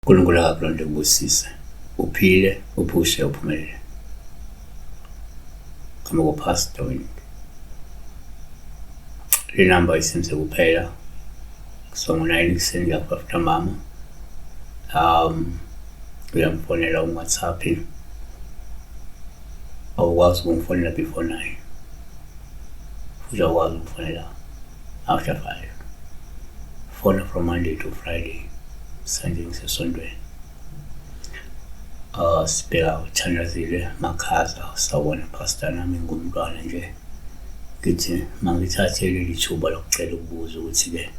uNkulunkulu akakulonde kubusise uphile uphushe uphumelele. Kama kupastor wini le number isenze kuphela kusongo 9 kuseni ngiyafafta mama uyamfonela WhatsApp awukwazi ukungifonela before 9 futhi awukwazi ukufonela after 5 phone from Monday to Friday Sunday ngisesontweni sibheka uThandazile Makhaza sawona pastor nami ngumntwana nje ngithi mangithathe leli thuba lokucela ukubuza ukuthi ke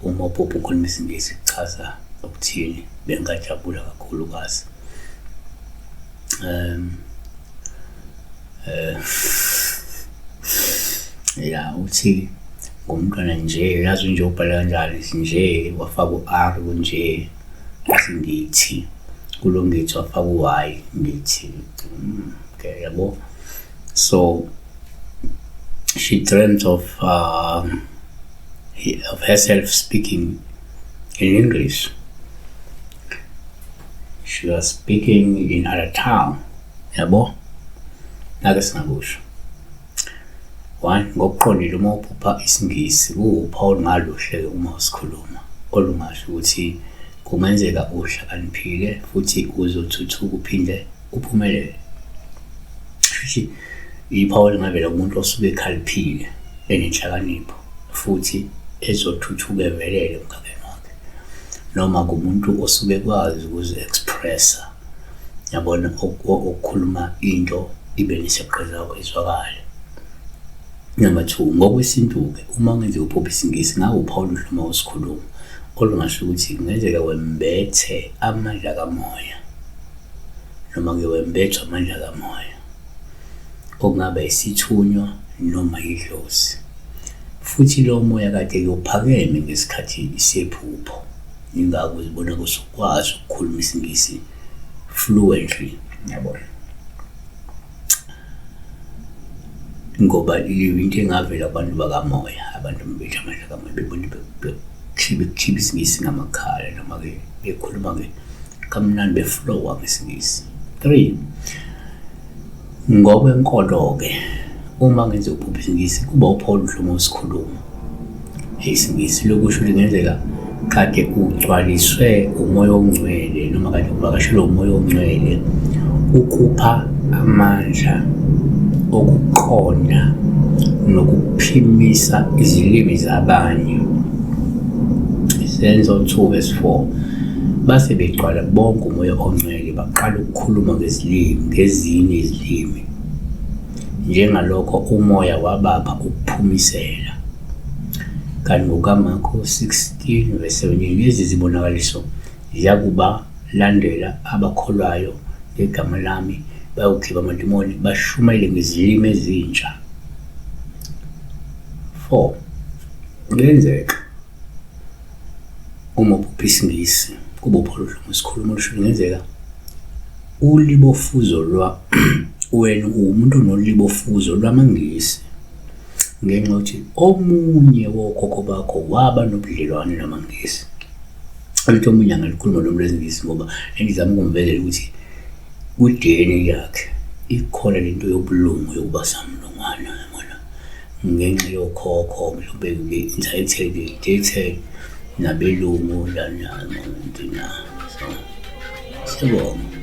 uma uPopu ukhuluma isiNgisi kuchaza ukuthini bengajabula kakhulu kazi ya uthi ngumntwana nje yazi nje ubhala kanjani nje wafaka uR kunje asingithi kulo ngithi wafaka uY ngithi okay yabo. So she dreamt of herself speaking in English. She was speaking in other town yabo nake singakusho one ngokuqondile uma uphupha isiNgisi kupha olungaluhle uma usikhuluma olungasho ukuthi kungenzeka uhlakaniphile futhi uzothuthuka uphinde uphumelele. Futhi iPaul ngavela umuntu osuke ekhaliphile enenhlakanipho futhi ezothuthuka evelele emkhakheni wakhe noma kumuntu osuke kwazi ukuze expressa yabona ukukhuluma into ibe neseqhazayo izwakala. Number 2 ngokwesintu-ke uma ngenze uphupha isiNgisi ngawo uPaul uhluma usikhuluma olungasho ukuthi kungenzeka wembethe amandla kamoya noma ke wembethwa amandla kamoya okungaba isithunywa noma idlozi futhi lo moya kade uphakeme ngesikhathi sephupho ingakho uzibona kusukwazi ukukhuluma isiNgisi fluently yabona ngoba into engavela abantu bakamoya abantu mbethe amandla kamoya bebona khibe isiNgisi ngamakhala noma ke bekhuluma ke kamnandi beflow ngesingisi. 3 ngokwenkolo ke uma ngenze uphupha isiNgisi kuba uPaul uhluma usikhuluma isiNgisi lokusho lingenzeka kade ugcwaliswe umoya ongcwele noma kade uvakashela umoya ongcwele ukupha amandla okuqonda nokuphimisa izilimi zabanye. Isenzo 2:4 base begcwala bonke umoya ongcwele baqala ukukhuluma ngezinye izilimi njengalokho umoya wabapha ukuphumisela. Kanti ngokaMarko 16:17 lezi zibonakaliso ziyakuba landela abakholwayo ngegama lami bayokhiba amadimoni bashumayele ngezilimi ezintsha. 4 ngenzeka uma uphupha isiNgisi kuba uPaul uhluma usikhuluma lusho ngenzeka ulibofuzo wena umuntu onolibofuzo lwamaNgisi ngenxa yokuthi omunye wokhokho bakho waba nobudlelwane namaNgisi. Alithi omunye angalikhuluma noma lesiNgisi ngoba engizama ukumvezela ukuthi kudeni yakhe ikhona lento yobulungu yokuba samlungwana yabona ngenxa yokhokho mhlawumbe ke-interacted nabelungu lana so sibonga.